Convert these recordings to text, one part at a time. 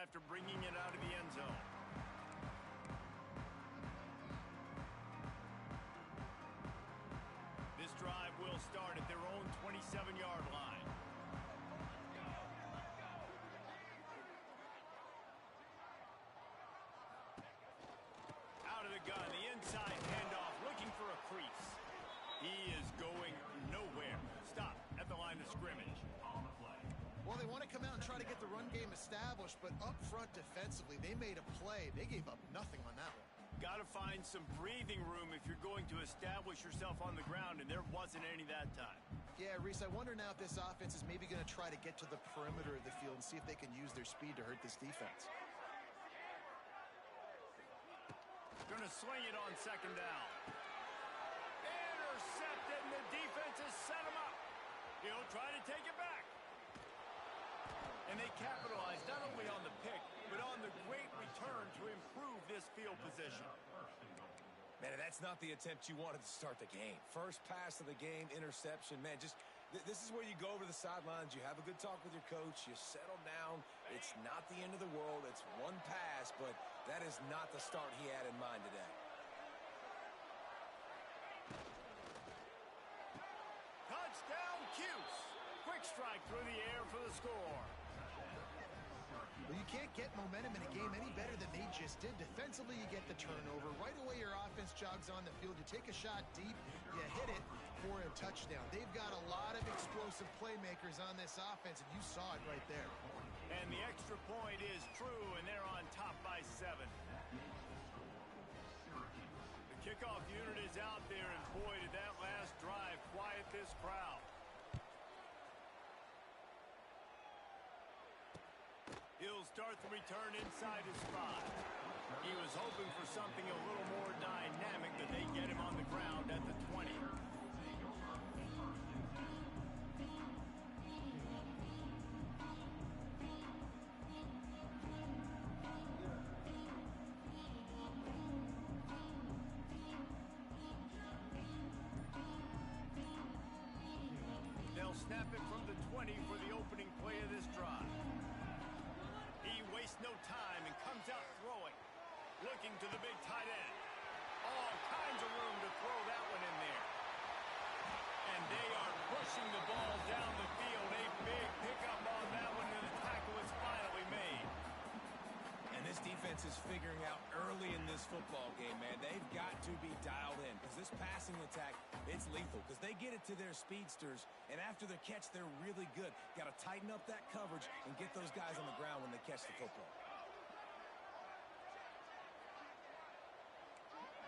after bringing it out of the end zone. This drive will start at their own 27-yard line. Out of the gun, the inside handoff, looking for a crease. He is going nowhere. Stop at the line of scrimmage. On the play. Well, they want to come out and try to get the run game established, but up front defensively, they made a play. They gave up nothing on that one. Got to find some breathing room if you're going to establish yourself on the ground, and there wasn't any that time. Yeah, Reese, I wonder now if this offense is maybe going to try to get to the perimeter of the field and see if they can use their speed to hurt this defense. Going to sling it on second down. Intercepted, and the defense has set him up. He'll try to take it back. And they capitalized not only on the pick, but on the great return to improve this field position. Man, that's not the attempt you wanted to start the game. First pass of the game, interception. Man, just this is where you go over the sidelines. You have a good talk with your coach. You settle down. It's not the end of the world. It's one pass, but that is not the start he had in mind today. Touchdown, Cuse. Quick strike through the air for the score. Well, you can't get momentum in a game any better than they just did. Defensively, you get the turnover. Right away, your offense jogs on the field. You take a shot deep, you hit it for a touchdown. They've got a lot of explosive playmakers on this offense, and you saw it right there. And the extra point is true, and they're on top by 7. The kickoff unit is out there, and boy, did that last drive quiet this crowd. He'll start the return inside his 5. He was hoping for something a little more dynamic, but they get him on the ground at the 20. They'll snap it from the 20 for the opening play of this drive. He wastes no time and comes out throwing. Looking to the big tight end. All kinds of room to throw that one in there. And they are pushing the ball down the field. A big pickup on that one, and the tackle is finally made. And this defense is figuring out early in this football game, man. They've got to be dialed in because this passing attack, it's lethal because they get it to their speedsters, and after the catch, they're really good. Got to tighten up that coverage and get those guys on the ground when they catch the football.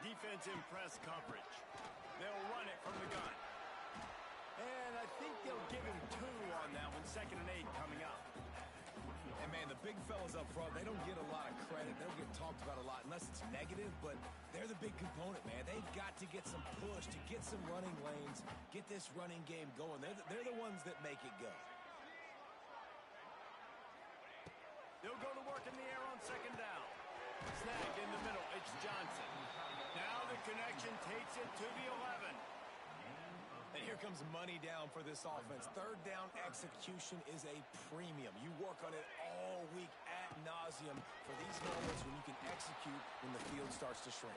Defense in press coverage. They'll run it from the gun. And I think they'll give him 2 on that one. 2nd and 8 coming up. And, man, the big fellas up front, they don't get a lot of credit. They don't get talked about a lot unless it's negative, but they're the big component, man. They've got to get some push, to get some running lanes, get this running game going. They're the ones that make it go. They'll go to work in the air on 2nd down. Snag in the middle. It's Johnson. Now the connection takes it to the 11. And here comes money down for this offense. 3rd down execution is a premium. You work on it all week ad nauseum for these moments when you can execute when the field starts to shrink.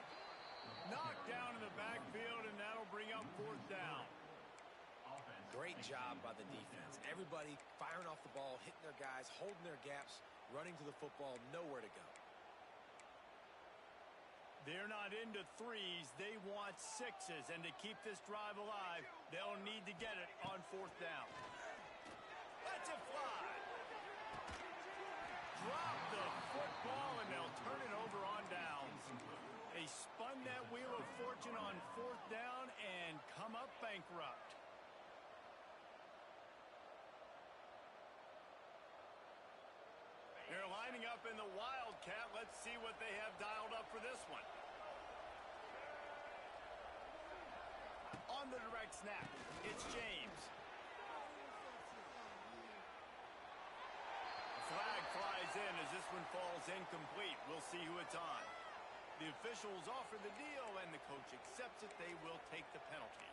Knocked down in the backfield, and that'll bring up 4th down. Great job by the defense. Everybody firing off the ball, hitting their guys, holding their gaps, running to the football, nowhere to go. They're not into 3s. They want 6s. And to keep this drive alive, they'll need to get it on 4th down. Let's it fly. Drop the football, and they'll turn it over on downs. They spun that wheel of fortune on 4th down and come up bankrupt. They're lining up in the Wildcat. Let's see what they have dialed up for this one. On the direct snap, it's James. The flag flies in as this one falls incomplete. We'll see who it's on. The officials offer the deal, and the coach accepts it. They will take the penalty.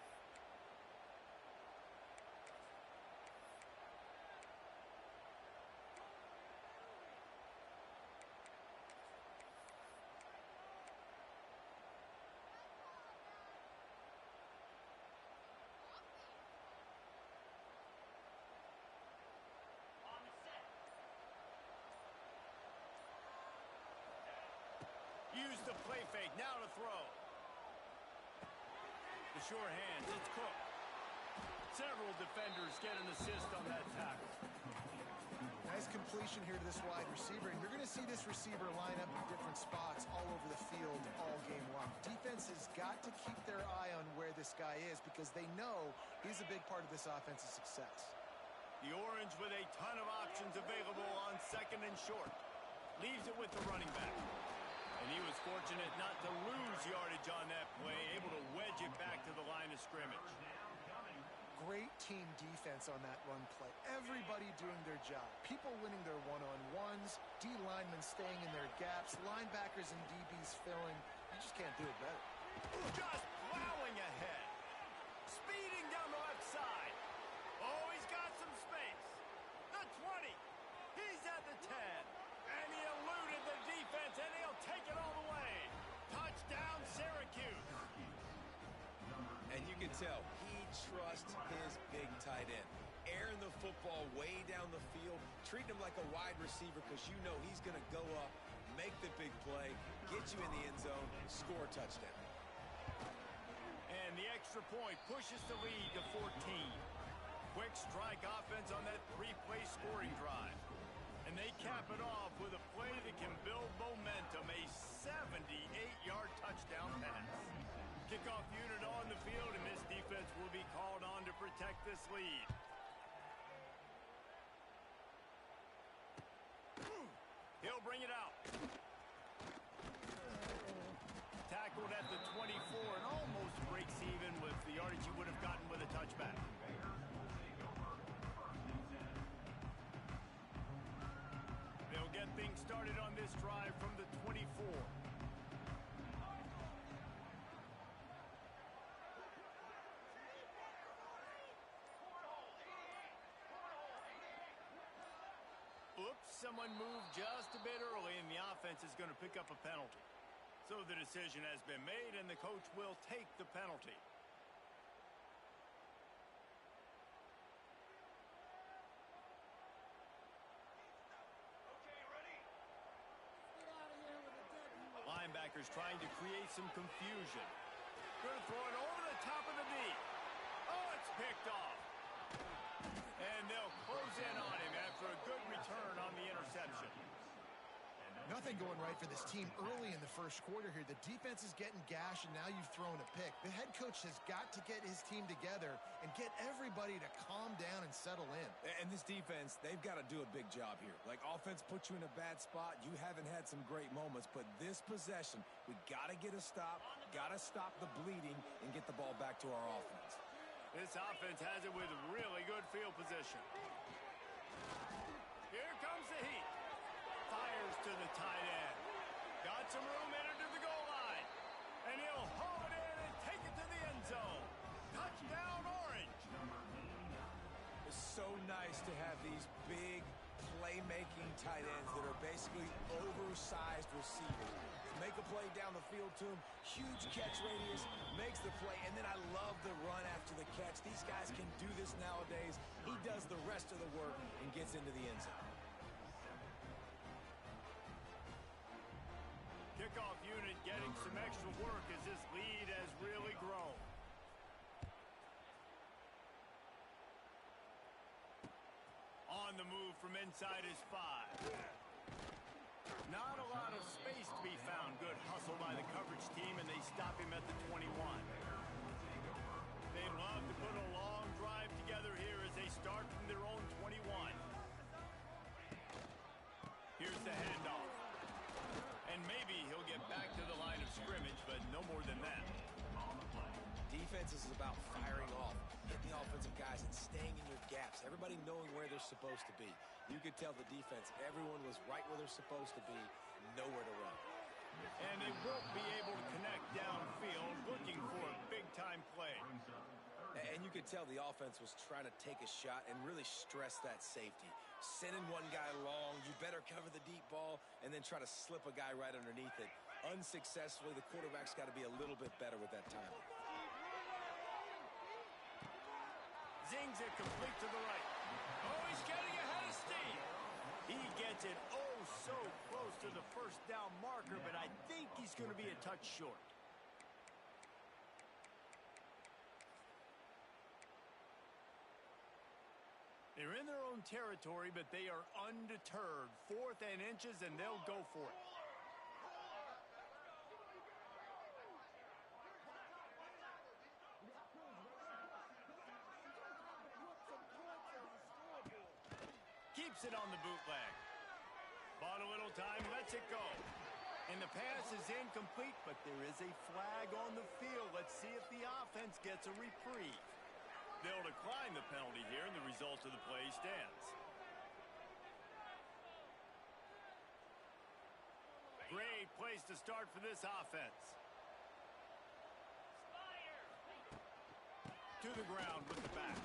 Use the play fake. Now to throw. The sure hands. It's Cook. Several defenders get an assist on that tackle. Nice completion here to this wide receiver, and you're going to see this receiver line up in different spots all over the field all game long. Defense has got to keep their eye on where this guy is because they know he's a big part of this offense's success. The Orange with a ton of options available on second and short. Leaves it with the running back. And he was fortunate not to lose yardage on that play, able to wedge it back to the line of scrimmage. Great team defense on that run play. Everybody doing their job. People winning their one-on-ones, D linemen staying in their gaps, linebackers and DBs filling. You just can't do it better. Just plowing ahead. Speeding down the left side. Oh, he's got some space. The 20. He's at the 10. And he eluded the defense, and he'll take it all the way. Touchdown, Syracuse. And you can tell he trusts his big tight end. Airing the football way down the field, treating him like a wide receiver because you know he's going to go up, make the big play, get you in the end zone, score a touchdown. And the extra point pushes the lead to 14. Quick strike offense on that three-play scoring drive. And they cap it off with a play that can build momentum, a 78-yard touchdown pass. Kickoff unit on the field, and this defense will be called on to protect this lead. He'll bring it out. Tackled at the 24 and almost breaks even with the yardage he would have gotten with a touchback. They'll get things started on this drive from the 24. Oops, someone moved just a bit early, and the offense is going to pick up a penalty. So the decision has been made, and the coach will take the penalty. Linebackers trying to create some confusion. Going to throw it over the top of the D. Oh, it's picked off. And they'll close in on him after a good return on the interception. Nothing going right for this team early in the first quarter here. The defense is getting gashed, and now you've thrown a pick. The head coach has got to get his team together and get everybody to calm down and settle in. And this defense, they've got to do a big job here. Like, offense puts you in a bad spot. You haven't had some great moments, but this possession, we got to get a stop, got to stop the bleeding, and get the ball back to our offense. This offense has it with really good field position. Here comes the heat. Fires to the tight end. Got some room headed to the goal line. And he'll haul it in and take it to the end zone. Touchdown, Orange. It's so nice to have these big playmaking tight ends that are basically oversized receivers. Make a play down the field to him, huge catch radius, makes the play, and then I love the run after the catch. These guys can do this nowadays. He does the rest of the work and gets into the end zone. Kickoff unit getting some extra work as this lead has really grown. On the move from inside his 5. Not a lot of space to be found. Good hustle by the coverage team, and they stop him at the 21. They love to put a long drive together here as they start from their own 21. Here's the handoff. And maybe he'll get back to the line of scrimmage, but no more than that. Defense is about firing off, hitting the offensive guys, and staying in your gaps. Everybody knowing where they're supposed to be. You could tell the defense, everyone was right where they're supposed to be, nowhere to run. And they won't be able to connect downfield, looking for a big-time play. And you could tell the offense was trying to take a shot and really stress that safety. Sending one guy long, you better cover the deep ball, and then try to slip a guy right underneath it. Unsuccessfully, the quarterback's got to be a little bit better with that timing. Zings it complete to the right. Oh, he's getting ahead of steam. He gets it oh so close to the first down marker, but I think he's going to be a touch short. They're in their own territory, but they are undeterred. 4th and inches, and they'll go for it. Keeps it on the bootleg. Bought a little time, lets it go. And the pass is incomplete, but there is a flag on the field. Let's see if the offense gets a reprieve. They'll decline the penalty here, and the result of the play stands. Great place to start for this offense. To the ground with the back.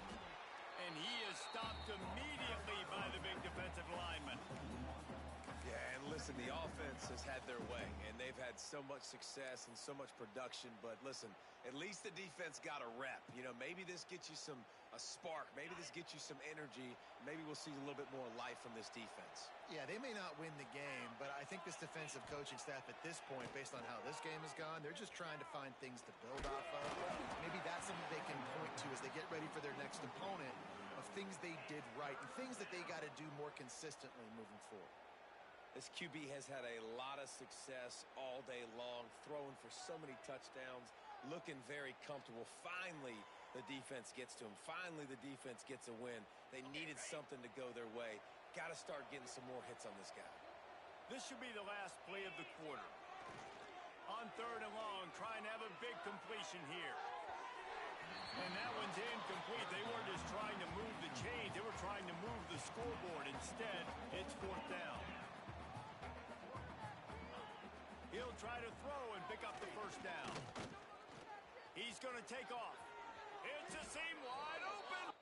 And he is stopped immediately by the big defensive lineman. Yeah, and listen, the offense has had their way, and they've had so much success and so much production. But listen, at least the defense got a rep. You know, maybe this gets you a spark. Maybe this gets you some energy. Maybe we'll see a little bit more life from this defense. Yeah, they may not win the game, but I think this defensive coaching staff at this point, based on how this game has gone, they're just trying to find things to build off of. Maybe that's something they can point to as they get ready for their next opponent, of things they did right and things that they got to do more consistently moving forward. This QB has had a lot of success all day long, throwing for so many touchdowns, looking very comfortable. Finally, the defense gets to him. Finally, the defense gets a win. They needed something to go their way. Got to start getting some more hits on this guy. This should be the last play of the quarter. On 3rd and long, trying to have a big completion here. And that one's incomplete. They weren't just trying to move the chains. They were trying to move the scoreboard. Instead, it's 4th down. He'll try to throw and pick up the 1st down. He's going to take off. It's a seam wide open.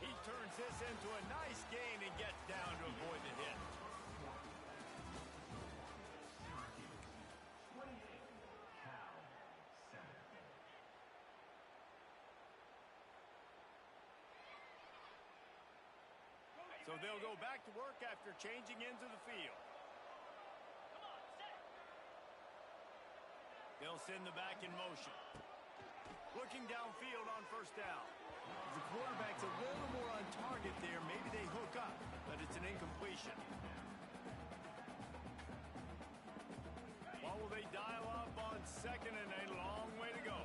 He turns this into a nice gain and gets down to avoid the hit. So they'll go back to work after changing into the field. They'll send the back in motion. Looking downfield on 1st down. The quarterback's a little more on target there. Maybe they hook up, but it's an incompletion. What will they dial up on 2nd and a long way to go?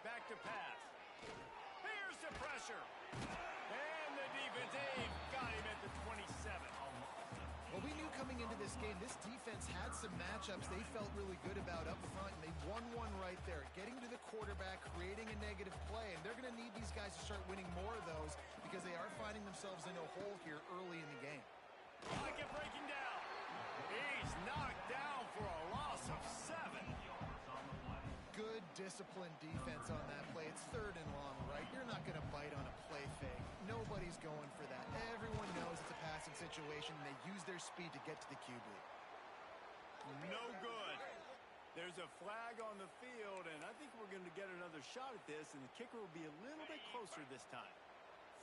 Back to pass. Here's the pressure. And the defense, they've got him at the 27. Well, we knew coming into this game, this defense had some matchups they felt really good about up front, and they won one right there, getting to the quarterback, creating a negative play, and they're going to need these guys to start winning more of those because they are finding themselves in a hole here early in the game. Pocket breaking down. He's knocked down for a loss of 7. Good disciplined defense on that play. It's 3rd and long, right? You're not going to bite on a play fake. Nobody's going for that. Everyone knows it's a passing situation, and they use their speed to get to the QB. No good. There's a flag on the field, and I think we're going to get another shot at this, and the kicker will be a little bit closer this time.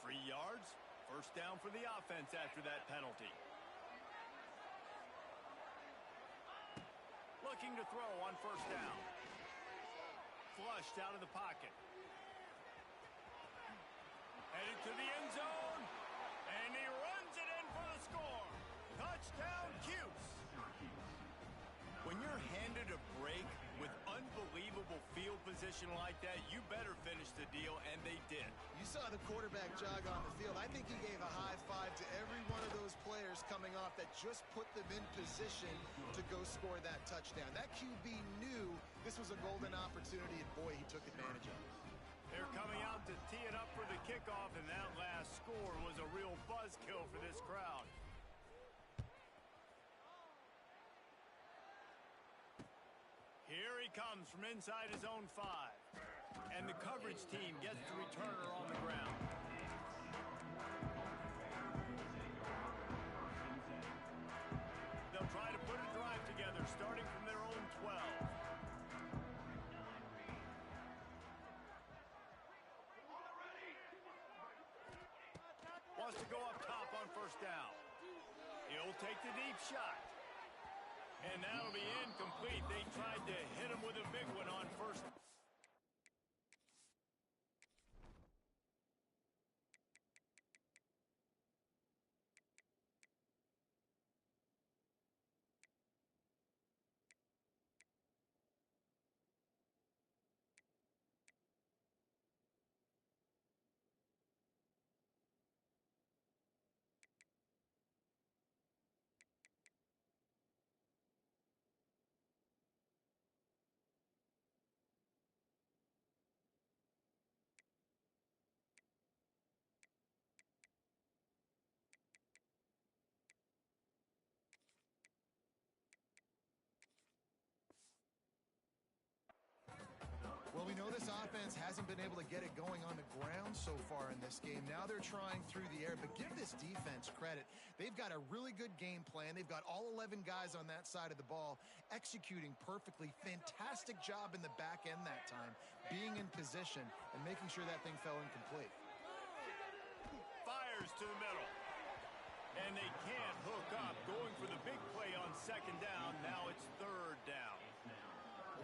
3 yards, 1st down for the offense after that penalty. Looking to throw on 1st down. Flushed out of the pocket. Headed to the end zone. And he runs it in for the score. Touchdown, Cuse. When you're handed a break with unbelievable field position like that, you better finish the deal, and they did. You saw the quarterback jog on the field. I think he gave a high five to every one of those players coming off that just put them in position to go score that touchdown. That QB knew this was a golden opportunity, and boy, he took advantage of it. They're coming out to tee it up for the kickoff, and that last score was a real buzzkill for this crowd. Here he comes from inside his own 5. And the coverage team gets the returner on the ground. They'll try to put a drive together, starting from their own 12. first down. He'll take the deep shot. And that'll be incomplete. They tried to hit him with a big one on first. Well, we know this offense hasn't been able to get it going on the ground so far in this game. Now they're trying through the air, but give this defense credit. They've got a really good game plan. They've got all 11 guys on that side of the ball executing perfectly. Fantastic job in the back end that time, being in position and making sure that thing fell incomplete. Fires to the middle. And they can't hook up. Going for the big play on second down. Now it's third down.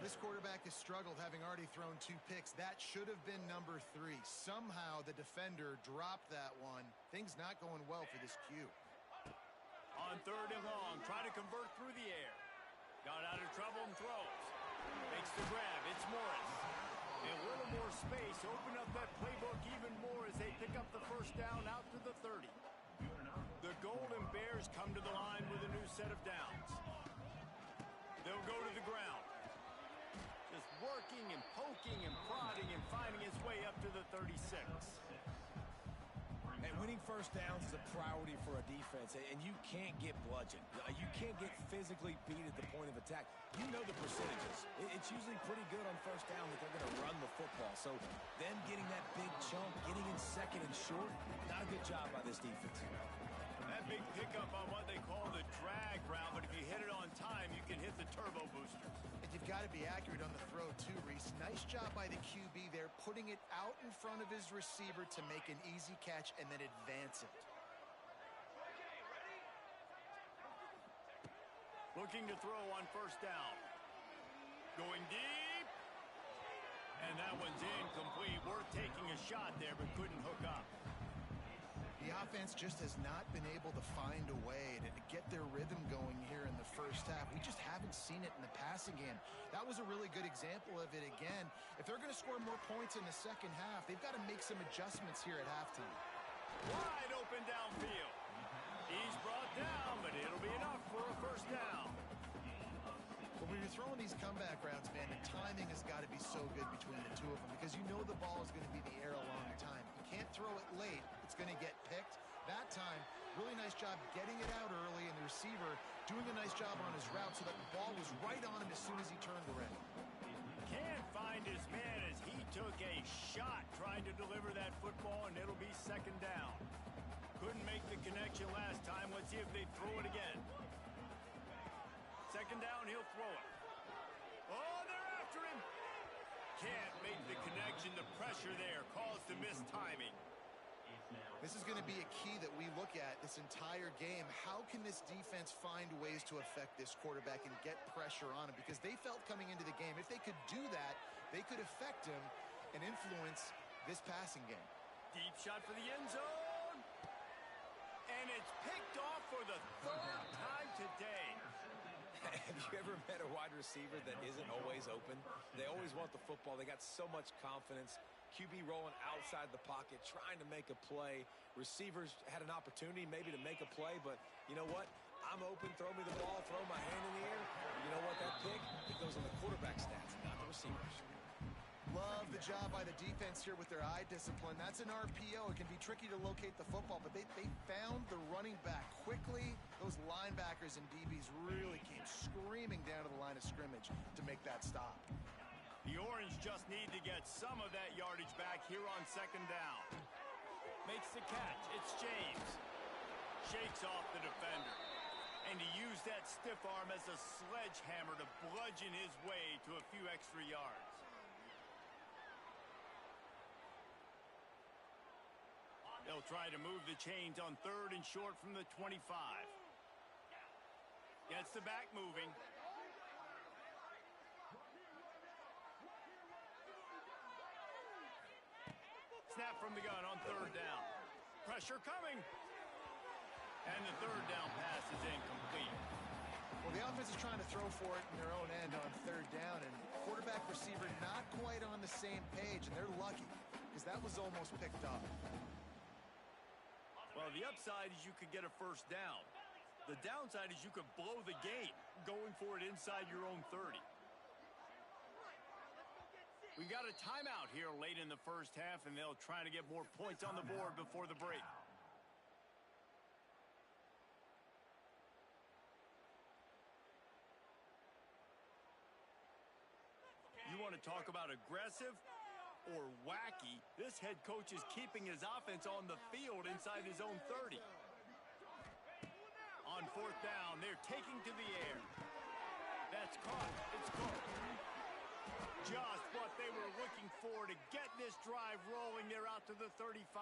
This quarterback has struggled, having already thrown 2 picks. That should have been number 3. Somehow the defender dropped that one. Things not going well for this Q. On third and long, trying to convert through the air. Got out of trouble and throws. Makes the grab. It's Morris. And a little more space. Open up that playbook even more as they pick up the first down out to the 30. The Golden Bears come to the line with a new set of downs. They'll go to the ground. Just working and poking and prodding and finding his way up to the 36. And winning first downs is a priority for a defense, and you can't get bludgeoned. You can't get physically beat at the point of attack. You know the percentages. It's usually pretty good on first down that they're going to run the football. So them getting that big chunk, getting in second and short, not a good job by this defense. That big pickup on what they call the drag route, but if you hit it on time, you can hit the turbo boosters. And you've got to be accurate on the throw too, Reese. Nice job by the QB there, putting it out in front of his receiver to make an easy catch and then advance it. Looking to throw on first down. Going deep. And that one's incomplete. Worth taking a shot there, but couldn't hook up. The offense just has not been able to find a way to get their rhythm going here in the first half. We just haven't seen it in the passing game. That was a really good example of it again. If they're going to score more points in the second half, they've got to make some adjustments here at halftime. Wide open downfield. He's brought down, but it'll be enough for a first down. But when you're throwing these comeback routes, man, the timing has got to be so good between the two of them because you know the ball is going to be in the air a long time. You can't throw it late. It's going to get picked. That time, really nice job getting it out early, and the receiver doing a nice job on his route so that the ball was right on him as soon as he turned around. Can't find his man as he took a shot trying to deliver that football, and it'll be second down. Couldn't make the connection last time. Let's see if they throw it again. Second down, he'll throw it. Oh, they're after him. Can't make the connection. The pressure there caused the missed timing. This is going to be a key that we look at this entire game. How can this defense find ways to affect this quarterback and get pressure on him? Because they felt coming into the game, if they could do that, they could affect him and influence this passing game. Deep shot for the end zone. And it's picked off for the third time today. Have you ever met a wide receiver that isn't always open? They always want the football. They got so much confidence. QB rolling outside the pocket, trying to make a play. Receivers had an opportunity maybe to make a play, but you know what? I'm open, throw me the ball, throw my hand in the air. You know what, that pick, it goes on the quarterback stats, not the receivers. Love the job by the defense here with their eye discipline. That's an RPO. It can be tricky to locate the football, but they found the running back quickly. Those linebackers and DBs really came screaming down to the line of scrimmage to make that stop. The Orange just need to get some of that yardage back here on second down. Makes the catch. It's James. Shakes off the defender. And he used that stiff arm as a sledgehammer to bludgeon his way to a few extra yards. They'll try to move the chains on 3rd and short from the 25. Gets the back moving. Snap from the gun on 3rd down. Pressure coming. And the 3rd down pass is incomplete. Well, the offense is trying to throw for it in their own end on 3rd down, and quarterback receiver not quite on the same page, and they're lucky because that was almost picked up. Well, the upside is you could get a 1st down. The downside is you could blow the game going for it inside your own 30. We got a timeout here late in the 1st half, and they'll try to get more points on the board before the break. You want to talk about aggressive or wacky? This head coach is keeping his offense on the field inside his own 30. On 4th down, they're taking to the air. That's caught. It's caught. Just what they were looking for to get this drive rolling. They're out to the 35.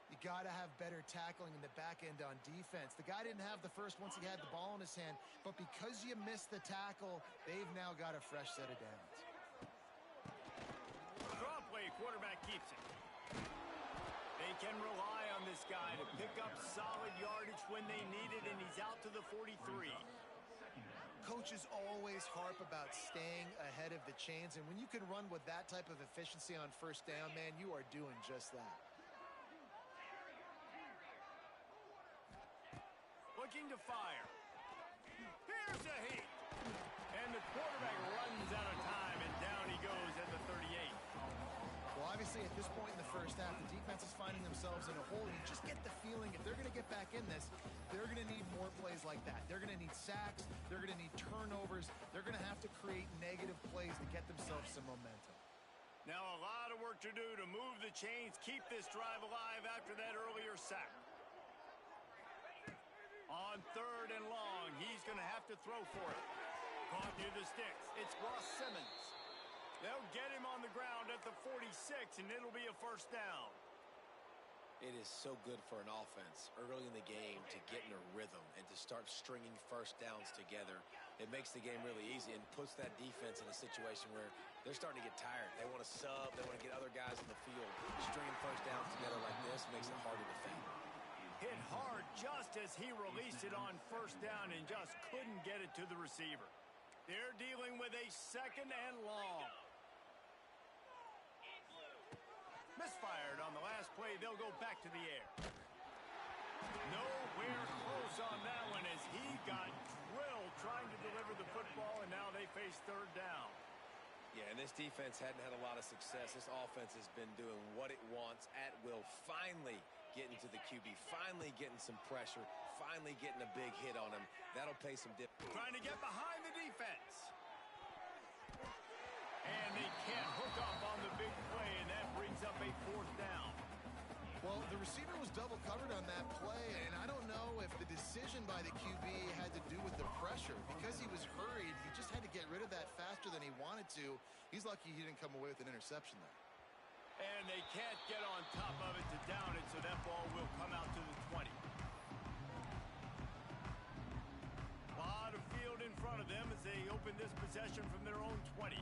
You got to have better tackling in the back end on defense. The guy didn't have the first once he had the ball in his hand, but because you missed the tackle, they've now got a fresh set of downs. Draw play, quarterback keeps it. They can rely on this guy to pick up solid yardage when they need it, and he's out to the 43. Coaches always harp about staying ahead of the chains, and when you can run with that type of efficiency on 1st down, man, you are doing just that. Looking to fire. Here's a heat. And the quarterback runs out of time, and down he goes at the 38. Well, obviously, at this point in the 1st half, the defense is finding themselves in a hole. You just get the feeling if they're going to get back in this, they're going to need more plays like that. They're going to need sacks. They're going to need turnovers. They're going to have to create negative plays to get themselves some momentum. Now a lot of work to do to move the chains, keep this drive alive after that earlier sack. On 3rd and long, he's going to have to throw for it. Caught near the sticks. It's Ross Simmons. They'll get him on the ground at the 46, and it'll be a 1st down. It is so good for an offense early in the game to get in a rhythm and to start stringing 1st downs together. It makes the game really easy and puts that defense in a situation where they're starting to get tired. They want to sub. They want to get other guys in the field. Stringing 1st downs together like this makes it hard to defend. Hit hard just as he released it on 1st down and just couldn't get it to the receiver. They're dealing with a 2nd and long. Misfired on the last play. They'll go back to the air. Nowhere close on that one as he got drilled trying to deliver the football, and now they face 3rd down. Yeah, and this defense hadn't had a lot of success. This offense has been doing what it wants at will. Finally getting to the QB, finally getting some pressure, finally getting a big hit on him. That'll pay some dip. Trying to get behind the defense. And they can't hook up on the big play, and that brings up a 4th down. Well, the receiver was double covered on that play, and I don't know if the decision by the QB had to do with the pressure. Because he was hurried, he just had to get rid of that faster than he wanted to. He's lucky he didn't come away with an interception there. And they can't get on top of it to down it, so that ball will come out to the 20. A lot of field in front of them as they open this possession from their own 20.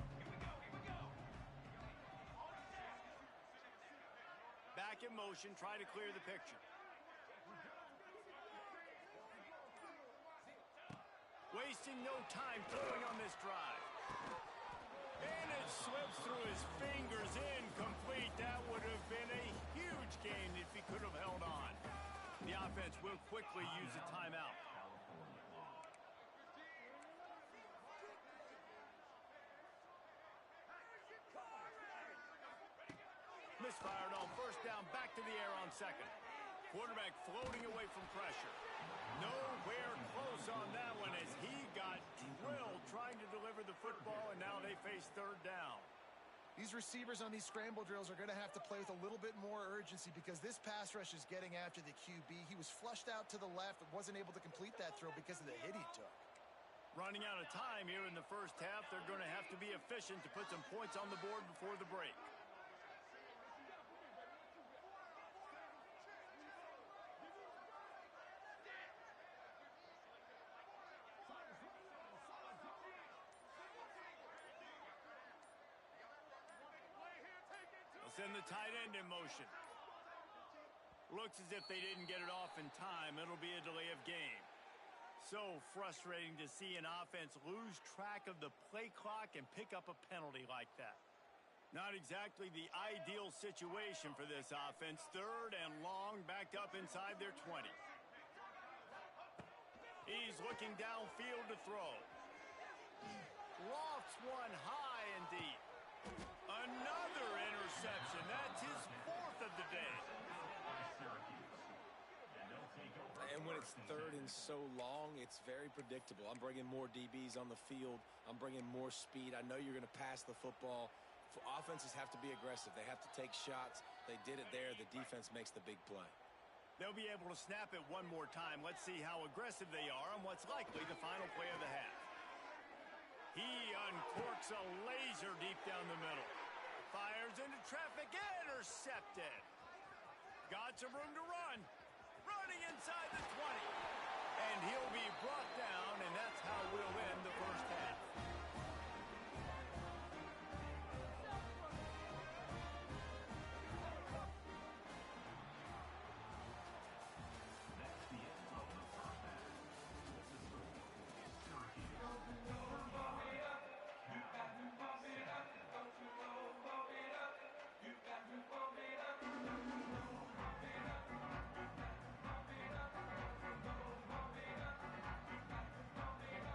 Back in motion, try to clear the picture. Wasting no time throwing on this drive. And it slips through his fingers, incomplete. That would have been a huge gain if he could have held on. The offense will quickly use a timeout. Misfired on 1st down, back to the air on 2nd. Quarterback floating away from pressure. Nowhere close on that one as he got drilled trying to deliver the football, and now they face 3rd down. These receivers on these scramble drills are going to have to play with a little bit more urgency because this pass rush is getting after the QB. He was flushed out to the left and wasn't able to complete that throw because of the hit he took. Running out of time here in the 1st half. They're going to have to be efficient to put some points on the board before the break. send the tight end in motion. Looks as if they didn't get it off in time. It'll be a delay of game. So frustrating to see an offense lose track of the play clock and pick up a penalty like that. Not exactly the ideal situation for this offense. 3rd and long, backed up inside their 20. He's looking downfield to throw. Lofts one high and deep. Another interception. That's his 4th of the day. And when it's 3rd and so long, it's very predictable. I'm bringing more DBs on the field. I'm bringing more speed. I know you're going to pass the football. Offenses have to be aggressive. They have to take shots. They did it there. The defense makes the big play. They'll be able to snap it one more time. Let's see how aggressive they are on what's likely the final play of the half. He uncorks a laser deep down the middle. Fires into traffic. Intercepted. Got some room to run. Running inside the 20. And he'll be brought down, and that's how we'll end the first half.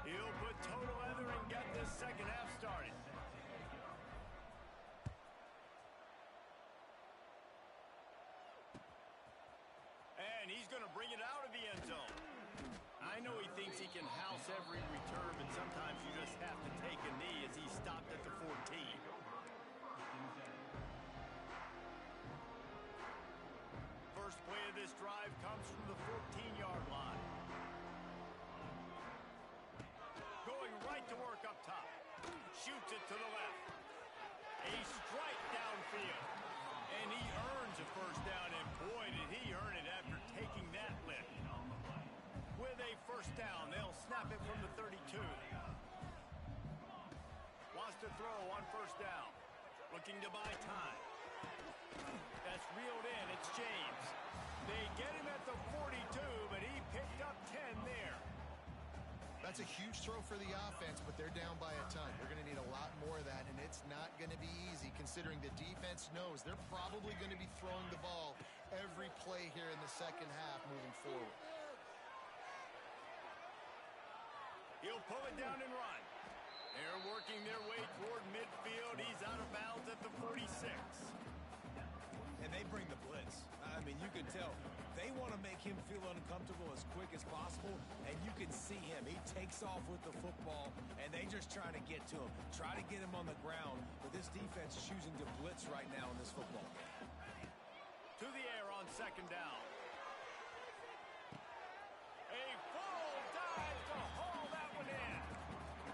He'll put total leather and get this second half started. And he's going to bring it out of the end zone. I know he thinks he can house every return, but sometimes you just have to take a knee as he stopped at the 14. First play of this drive comes from the 14-yard line. Going right to work up top. Shoots it to the left. A strike downfield. And he earns a first down, and boy, did he earn it after taking that lift. With a first down, they'll snap it from the 32. Wants to throw on first down. Looking to buy time. That's reeled in. It's James. They get him at the 42, but he picked up 10 there. That's a huge throw for the offense, but they're down by a ton. They're going to need a lot more of that, and it's not going to be easy considering the defense knows they're probably going to be throwing the ball every play here in the second half moving forward. He'll pull it down and run. They're working their way toward midfield. He's out of bounds at the 46. And they bring the blitz. I mean, you can tell they want to make him feel uncomfortable as quick as possible, and you can see him. He takes off with the football, and they just try to get to him, try to get him on the ground, but this defense is choosing to blitz right now in this football game. To the air on second down. A full dive to haul that one in.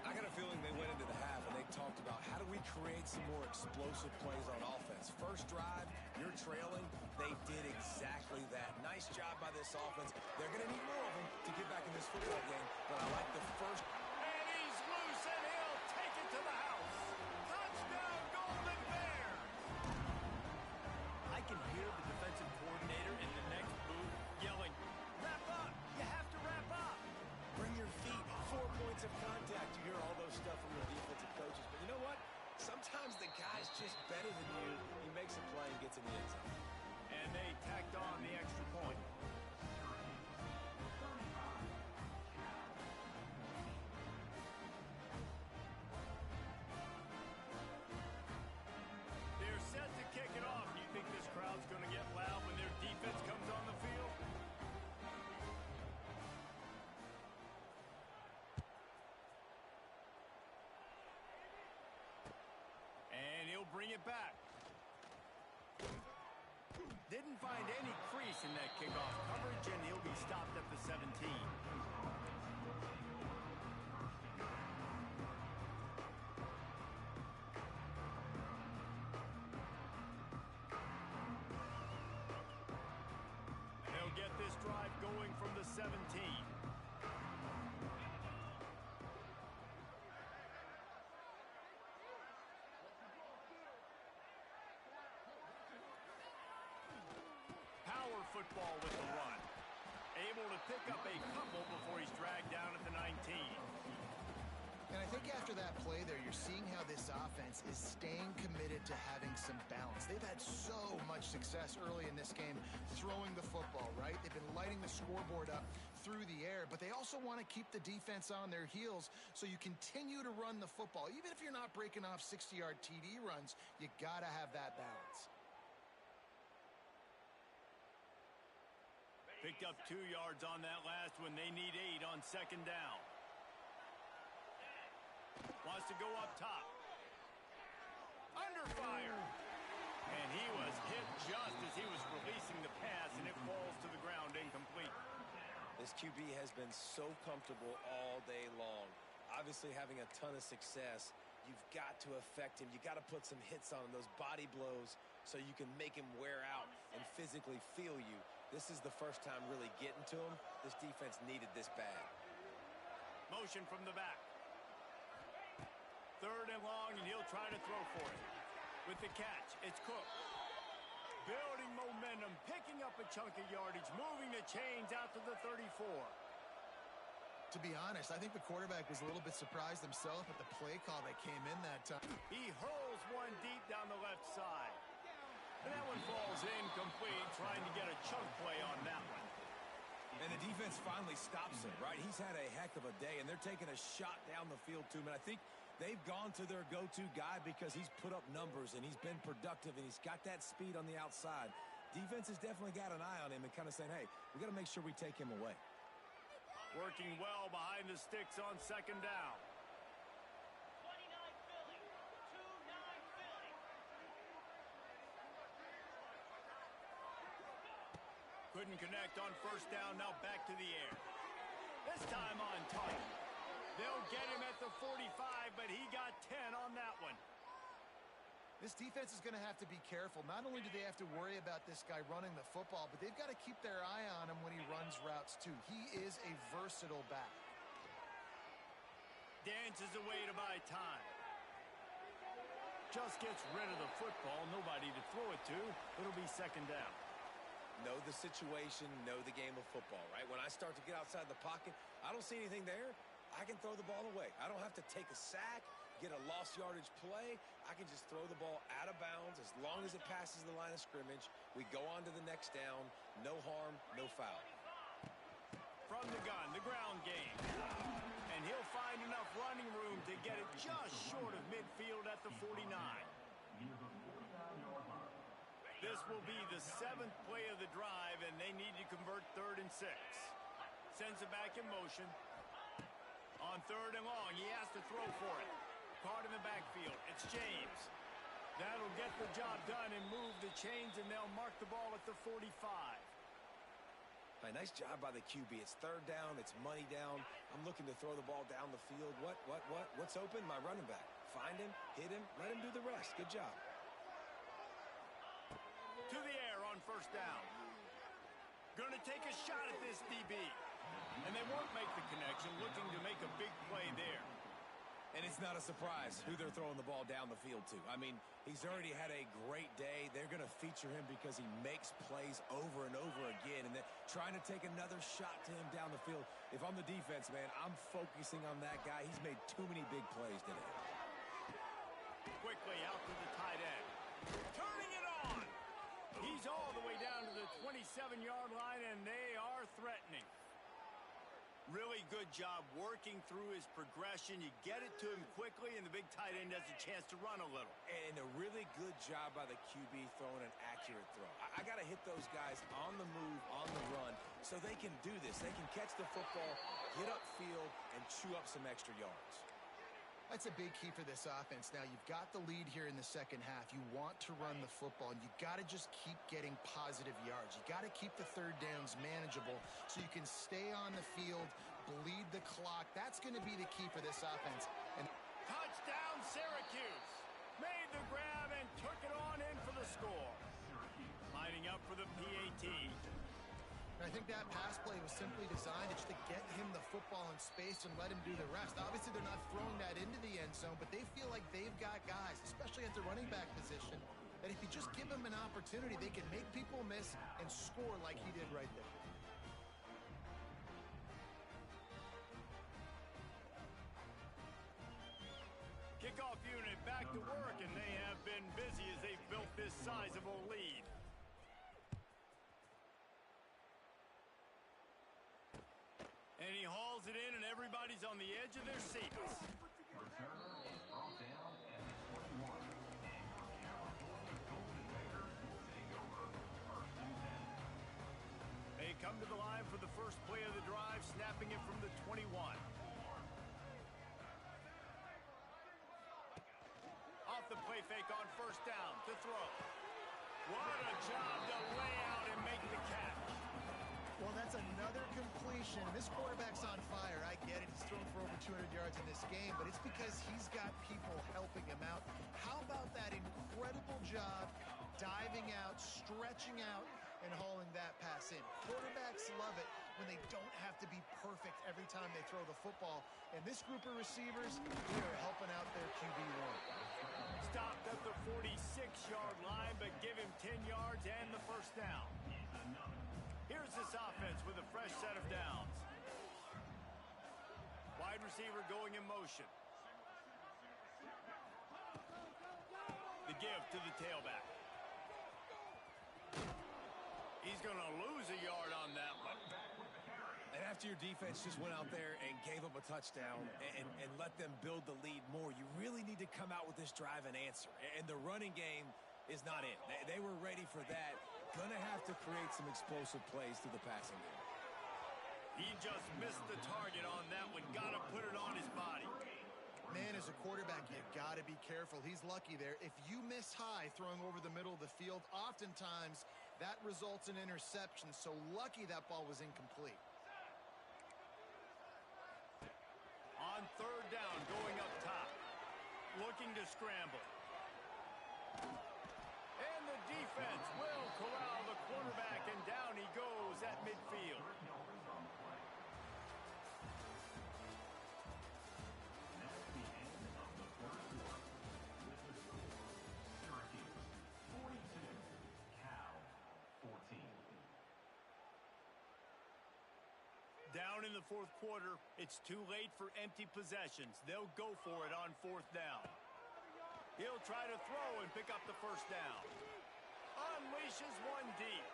I got a feeling they went into the half and they talked about how do we create some more explosive plays on offense. First drive, you're trailing. They did exactly that. Nice job by this offense. They're going to need more of them to get back in this football game, but I like the first. And he's loose and he'll take it to the house. Touchdown, Golden Bears. I can hear the defensive coordinator in the next booth yelling, wrap up. You have to wrap up. Bring your feet. 4 points of contact. You hear all those stuff from your defensive coaches. But you know what? Sometimes the guy's just better than you. He makes a play and gets in the end zone. And they tacked on the extra point. They're set to kick it off. Do you think this crowd's going to get loud when their defense comes on the field? And he'll bring it back. Didn't find any crease in that kickoff coverage, and he'll be stopped at the 17. They'll get this drive going from the 17. football with the run. Able to pick up a couple before he's dragged down at the 19. And I think after that play there, you're seeing how this offense is staying committed to having some balance. They've had so much success early in this game throwing the football, right? They've been lighting the scoreboard up through the air, but they also want to keep the defense on their heels, so you continue to run the football. Even if you're not breaking off 60-yard TD runs, you got to have that balance. Picked up 2 yards on that last one. They need 8 on second down. Wants to go up top. Under fire. And he was hit just as he was releasing the pass, and it falls to the ground incomplete. This QB has been so comfortable all day long. Obviously having a ton of success. You've got to affect him. You got to put some hits on him, those body blows, so you can make him wear out and physically feel you. This is the first time really getting to him. This defense needed this bad. Motion from the back. 3rd and long, and he'll try to throw for it. With the catch, it's Cook. Building momentum, picking up a chunk of yardage, moving the chains out to the 34. To be honest, I think the quarterback was a little bit surprised himself at the play call that came in that time. He hurls one deep down the left side. And that one falls incomplete, trying to get a chunk play on that one. And the defense finally stops him, right? He's had a heck of a day, and they're taking a shot down the field to him. And I think they've gone to their go-to guy because he's put up numbers, and he's been productive, and he's got that speed on the outside. Defense has definitely got an eye on him and kind of saying, hey, we got to make sure we take him away. Working well behind the sticks on second down. Couldn't connect on first down, now back to the air. This time on target. They'll get him at the 45, but he got 10 on that one. This defense is going to have to be careful. Not only do they have to worry about this guy running the football, but they've got to keep their eye on him when he runs routes too. He is a versatile back. Dances away to buy time. Just gets rid of the football. Nobody to throw it to. It'll be second down. Know the situation, know the game of football, right? When I start to get outside the pocket, I don't see anything there. I can throw the ball away. I don't have to take a sack, get a lost yardage play. I can just throw the ball out of bounds as long as it passes the line of scrimmage. We go on to the next down. No harm, no foul. From the gun, the ground game. And he'll find enough running room to get it just short of midfield at the 49. This will be the 7th play of the drive, and they need to convert 3rd and 6. Sends it back in motion. On 3rd and long, he has to throw for it. Caught in the backfield. It's James. That'll get the job done and move the chains, and they'll mark the ball at the 45. A nice job by the QB. It's 3rd down. It's money down. I'm looking to throw the ball down the field. What's open? My running back. Find him, hit him, let him do the rest. Good job. To the air on first down. Going to take a shot at this DB. And they won't make the connection, looking to make a big play there. And it's not a surprise who they're throwing the ball down the field to. I mean, he's already had a great day. They're going to feature him because he makes plays over and over again. And they're trying to take another shot to him down the field. If I'm the defense, man, I'm focusing on that guy. He's made too many big plays today. Quickly out to the tight end. Turning it on. He's all the way down to the 27-yard line, and they are threatening. Really good job working through his progression. You get it to him quickly, and the big tight end has a chance to run a little. And a really good job by the QB throwing an accurate throw. I got to hit those guys on the move, on the run, so they can do this. They can catch the football, get upfield, and chew up some extra yards. That's a big key for this offense. Now, you've got the lead here in the second half. You want to run the football, and you got to just keep getting positive yards. You got to keep the 3rd downs manageable so you can stay on the field, bleed the clock. That's going to be the key for this offense. And touchdown, Syracuse. Made the grab and took it on in for the score. Lining up for the PAT. I think that pass play was simply designed just to get him the football in space and let him do the rest. Obviously, they're not throwing that into the end zone, but they feel like they've got guys, especially at the running back position, that if you just give them an opportunity, opportunity, they can make people miss and score like he did right there. Kickoff unit back to work, and they have been busy as they've built this sizable lead. And he hauls it in, and everybody's on the edge of their seats. They come to the line for the first play of the drive, snapping it from the 21. Off the play fake on first down to throw. What a job to lay out and make the catch. Well, that's another completion. This quarterback's on fire. I get it. He's thrown for over 200 yards in this game, but it's because he's got people helping him out. How about that incredible job diving out, stretching out, and hauling that pass in? Quarterbacks love it when they don't have to be perfect every time they throw the football. And this group of receivers, they are helping out their QB1. Stopped at the 46-yard line, but give him 10 yards and the first down. Here's this offense with a fresh set of downs. Wide receiver going in motion. The give to the tailback. He's going to lose a yard on that one. And after your defense just went out there and gave up a touchdown and let them build the lead more, you really need to come out with this drive and answer. And the running game is not it. They were ready for that. Gonna have to create some explosive plays through the passing game. He just missed the target on that one. Got to put it on his body. Man, as a quarterback, you got to be careful. He's lucky there. If you miss high throwing over the middle of the field, oftentimes that results in interception. So lucky that ball was incomplete. On third down, going up top. Looking to scramble. And the defense will corral the quarterback, and down he goes at midfield. Down in the fourth quarter, it's too late for empty possessions. They'll go for it on fourth down. He'll try to throw and pick up the first down. Unleashes one deep.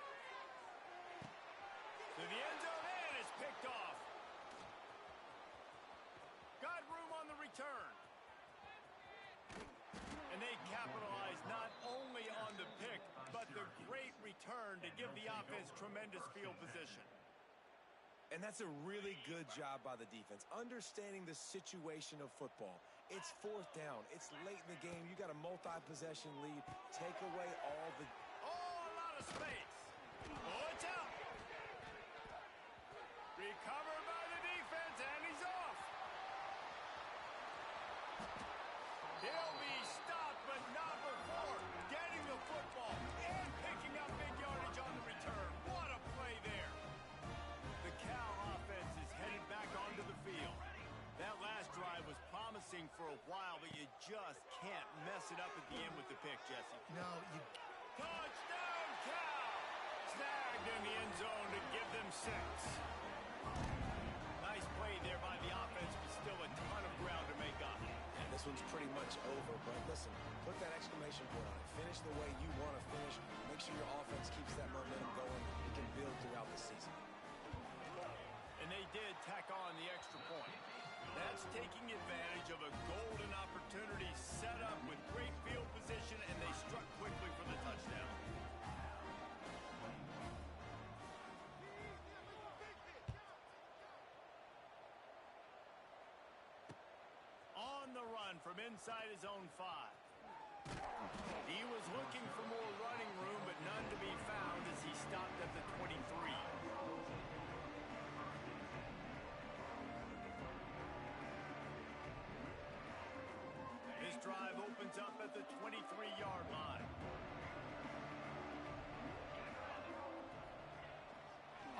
To the end zone, and it's picked off. Got room on the return. And they capitalize not only on the pick, but the great return to give the offense tremendous field position. And that's a really good job by the defense, understanding the situation of football. It's fourth down. It's late in the game. You got a multi-possession lead. Take away all the... Oh, a lot of space. Oh, it's out. Recovered by the defense, and he's off. He'll be stopped, but not before getting the football and picking up big yardage on the return. What a play there. The Cal offense is headed back onto the field. That last drive was promising for a while, but you just can't mess it up at the end with the pick, Jesse. No, you... Touchdown, Cal! Snagged in the end zone to give them 6. Nice play there by the offense, but still a ton of ground to make up. And this one's pretty much over, but listen, put that exclamation point on it. Finish the way you want to finish. Make sure your offense keeps that momentum going. It can build throughout the season. And they did tack on the extra point. That's taking advantage of a golden opportunity set up with great field position, and they struck quickly for the touchdown. On the run from inside his own 5. He was looking for more running room, but none to be found as he stopped at the 23. This drive opens up at the 23-yard line.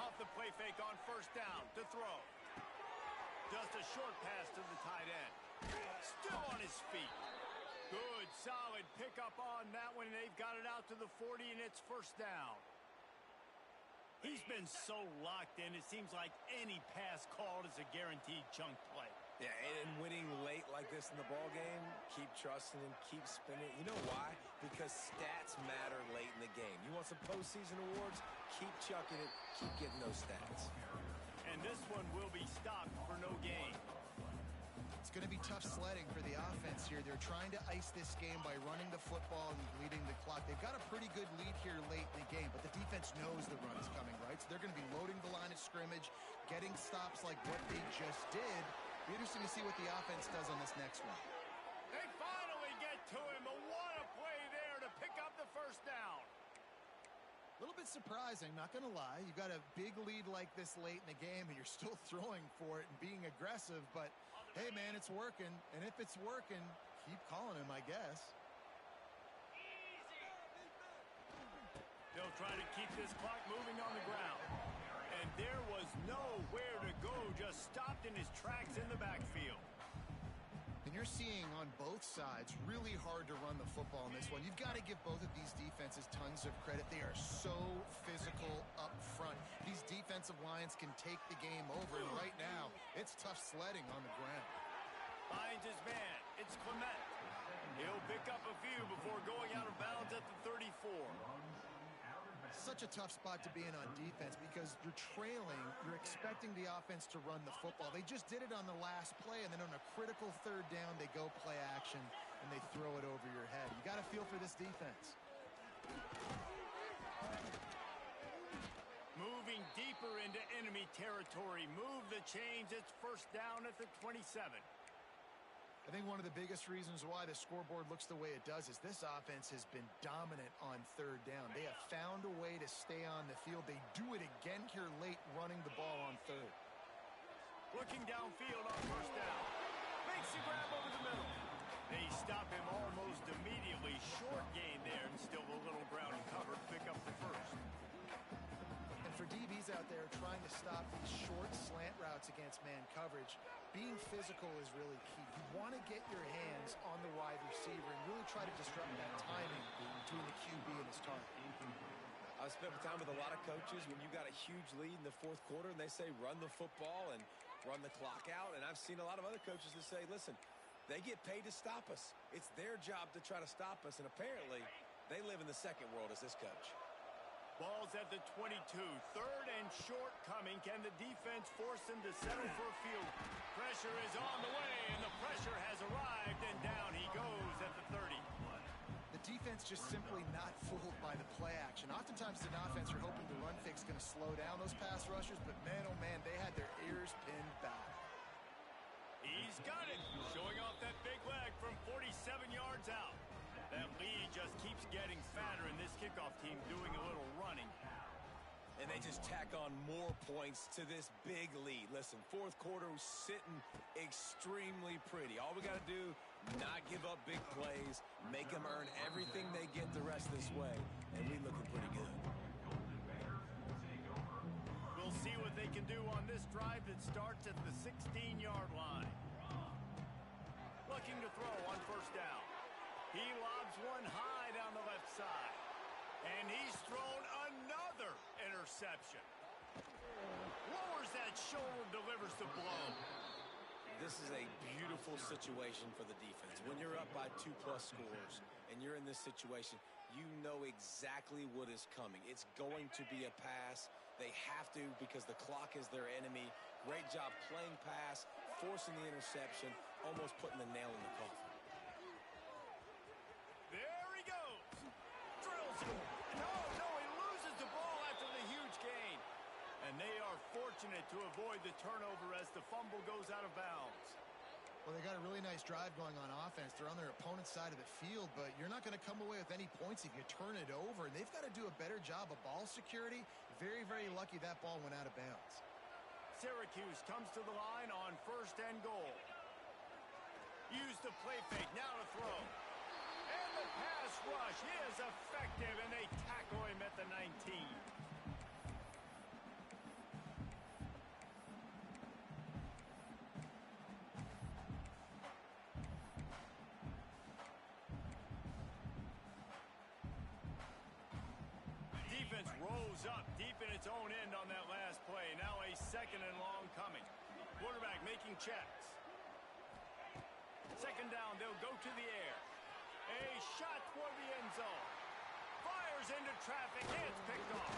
Off the play fake on first down to throw. Just a short pass to the tight end. Still on his feet. Good, solid pickup on that one. They've got it out to the 40, and it's first down. He's been so locked in, it seems like any pass called is a guaranteed chunk play. Yeah, and winning late like this in the ball game, keep trusting him, keep spinning. You know why? Because stats matter late in the game. You want some postseason awards? Keep chucking it, keep getting those stats. And this one will be stopped for no gain. It's going to be tough sledding for the offense here. They're trying to ice this game by running the football and bleeding the clock. They've got a pretty good lead here late in the game, but the defense knows the run is coming, right? So they're going to be loading the line of scrimmage, getting stops like what they just did. Be interesting to see what the offense does on this next one. They finally get to him. What a play there to pick up the first down. A little bit surprising, not going to lie. You got a big lead like this late in the game, and you're still throwing for it and being aggressive. But, hey, man, it's working. And if it's working, keep calling him, I guess. They'll try to keep this clock moving on the ground. And there was nowhere to go, just stopped in his tracks in the backfield. And you're seeing on both sides really hard to run the football in this one. You've got to give both of these defenses tons of credit. They are so physical up front. These defensive lines can take the game over, and right now, it's tough sledding on the ground. Finds his man. It's Clement. He'll pick up a few before going out of bounds at the 34. Such a tough spot to be in on defense because you're trailing. You're expecting the offense to run the football. They just did it on the last play, and then on a critical third down, they go play action, and they throw it over your head. You got to feel for this defense. Moving deeper into enemy territory. Move the chains. It's first down at the 27. I think one of the biggest reasons why the scoreboard looks the way it does is this offense has been dominant on third down. They have found a way to stay on the field. They do it again here late, running the ball on third. Looking downfield on first down. Makes the grab over the middle. They stop him almost immediately. Short gain there, and still a little ground cover to pick up the first. And for DBs out there trying to stop these short slant routes against man coverage, being physical is really key. You want to get your hands on the wide receiver and really try to disrupt that timing between the QB and his target. I've spent time with a lot of coaches when you got a huge lead in the fourth quarter and they say run the football and run the clock out. And I've seen a lot of other coaches that say, listen, they get paid to stop us. It's their job to try to stop us. And apparently they live in the second world as this coach. Ball's at the 22. Third and short coming. Can the defense force him to settle for a field? Pressure is on the way, and the pressure has arrived, and down he goes at the 30. The defense just simply not fooled by the play action. Oftentimes an offense are hoping the run fix is going to slow down those pass rushers, but man, oh man, they had their ears pinned back. He's got it. Showing off that big leg from 47 yards out. That lead just keeps getting fatter, and this kickoff team doing a little running. And they just tack on more points to this big lead. Listen, fourth quarter was sitting extremely pretty. All we got to do, not give up big plays, make them earn everything they get the rest of this way, and we looking pretty good. We'll see what they can do on this drive that starts at the 16-yard line. Looking to throw on first down. He lobs one high down the left side. And he's thrown another interception. Lowers that shoulder, delivers the blow. This is a beautiful situation for the defense. When you're up by 2+ scores and you're in this situation, you know exactly what is coming. It's going to be a pass. They have to because the clock is their enemy. Great job playing pass, forcing the interception, almost putting the nail in the coffin. There he goes. Drills it. No, he loses the ball after the huge gain. And they are fortunate to avoid the turnover as the fumble goes out of bounds. Well, they got a really nice drive going on offense. They're on their opponent's side of the field, but you're not going to come away with any points if you turn it over. And they've got to do a better job of ball security. Very, very lucky that ball went out of bounds. Syracuse comes to the line on first and goal. Use the play fake, now to throw. And the pass rush is effective, and they tackle him at the 19. defense rose up deep in its own end on that last play. Now a second and long coming. Quarterback making checks. Second down, they'll go to the air. A shot toward the end zone. Fires into traffic, and it's picked off.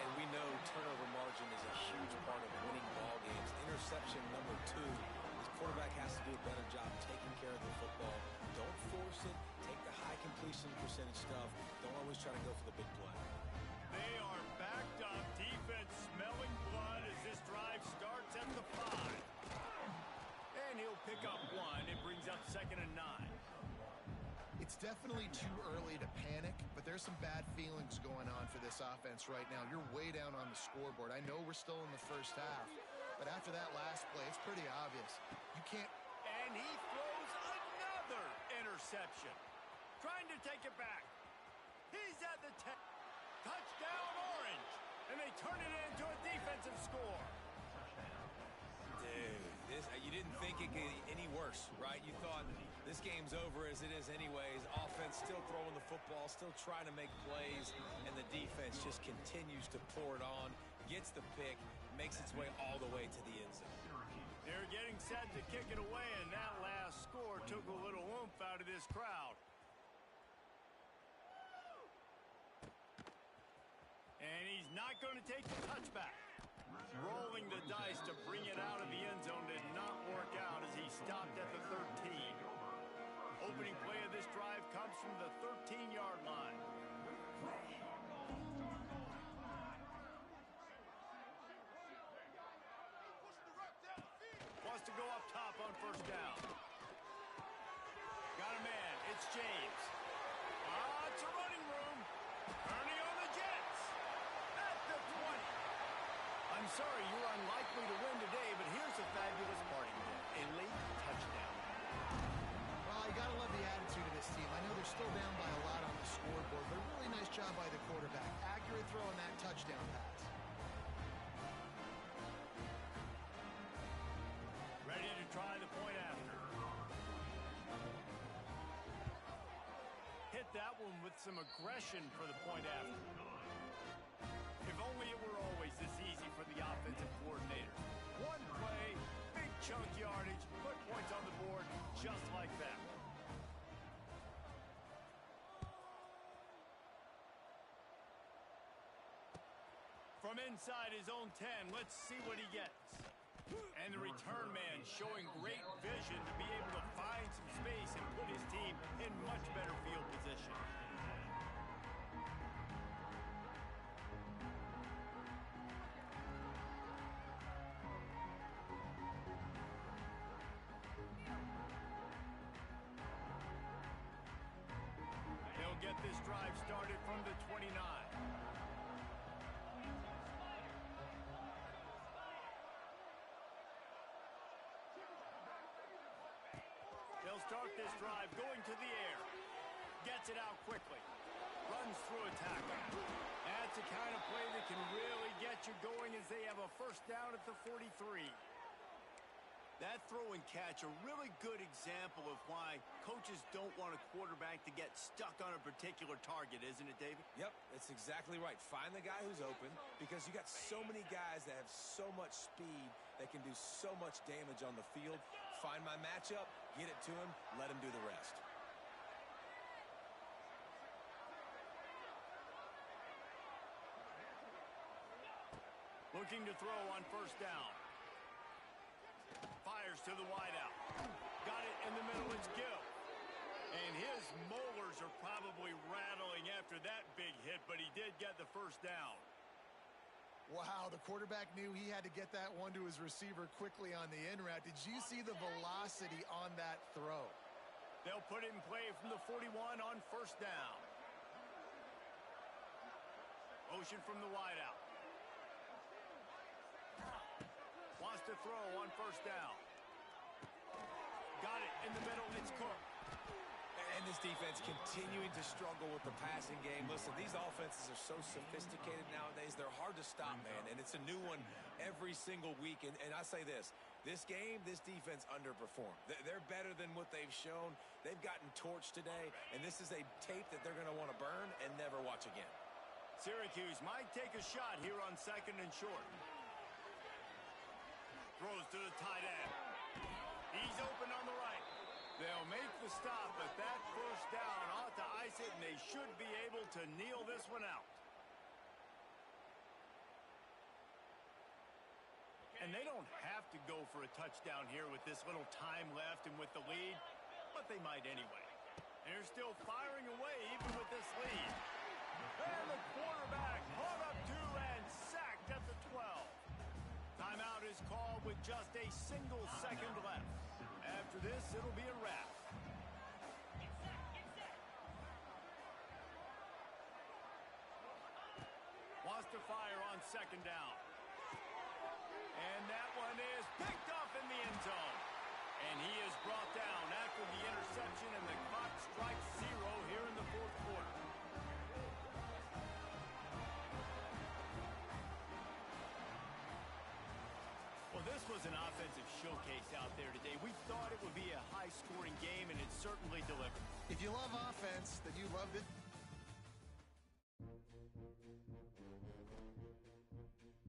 And we know turnover margin is a huge part of winning ball games. Interception number 2. This quarterback has to do a better job taking care of the football. Don't force it. Take the high completion percentage stuff. Don't always try to go for the big play. They are backed up. Defense smelling blood as this drive starts at the 5. And he'll pick up 1. It brings up 2nd and 9. It's definitely too early to panic, but there's some bad feelings going on for this offense right now. You're way down on the scoreboard. I know we're still in the first half, but after that last play, it's pretty obvious. You can't... And he throws another interception. Trying to take it back. He's at the 10. Touchdown, Orange. And they turn it into a defensive score. Dude, you didn't think it could get any worse, right? You thought this game's over as it is anyways. Offense still throwing the football, still trying to make plays, and the defense just continues to pour it on, gets the pick, makes its way all the way to the end zone. They're getting set to kick it away, and that last score took a little oomph out of this crowd. And he's not going to take the touchback. Rolling the dice to bring it out of the end zone did not work out as he stopped at the 13. Opening play of this drive comes from the 13-yard line. Wants to go up top on first down. Got a man. It's James. It's a running room. Ernie on the Jets. At the 20. I'm sorry you're unlikely to win today, but here's a fabulous parting gift. A late touchdown. Well, you got to love the attitude of this team. I know they're still down by a lot on the scoreboard, but a really nice job by the quarterback. Accurate throw on that touchdown pass. Ready to try the point after. Hit that one with some aggression for the point after. If only it were always this easy for the offensive coordinator. One play, big chunk yardage, put points on the board just like that. From inside his own 10, let's see what he gets. And the return man showing great vision to be able to find some space and put his team in much better field position. They'll get this drive started from the 29. They'll start this drive going to the air. Gets it out quickly. Runs through a tackle. That's the kind of play that can really get you going as they have a first down at the 43. That throw and catch, a really good example of why coaches don't want a quarterback to get stuck on a particular target, isn't it, David? Yep, that's exactly right. Find the guy who's open because you got so many guys that have so much speed that can do so much damage on the field. Find my matchup, get it to him, let him do the rest. Looking to throw on first down. Fires to the wideout. Got it in the middle. It's Gill. And his molars are probably rattling after that big hit, but he did get the first down. Wow, the quarterback knew he had to get that one to his receiver quickly on the in route. Did you see the velocity on that throw? They'll put it in play from the 41 on first down. Motion from the wideout. Wants to throw on first down. Got it in the middle. It's Cook. And this defense continuing to struggle with the passing game. Listen, these offenses are so sophisticated nowadays. They're hard to stop, man. And it's a new one every single week. And I say this game, this defense underperformed. They're better than what they've shown. They've gotten torched today. And this is a tape that they're going to want to burn and never watch again. Syracuse might take a shot here on 2nd and short. Throws to the tight end. He's open on the right. They'll make the stop, but that first down ought to ice it, and they should be able to kneel this one out. And they don't have to go for a touchdown here with this little time left and with the lead, but they might anyway. And they're still firing away even with this lead. And the quarterback hung up 2 and sacked at the 12. Timeout is called with just a single second left. After this, it'll be a wrap. Wants to fire on 2nd down. And that one is picked off in the end zone. And he is brought down after the interception, and the clock strikes 0 here in the 4th quarter. Well, this was an offensive showcase out there today. We thought it would be a high-scoring game, and it certainly delivered. If you love offense, then you love it.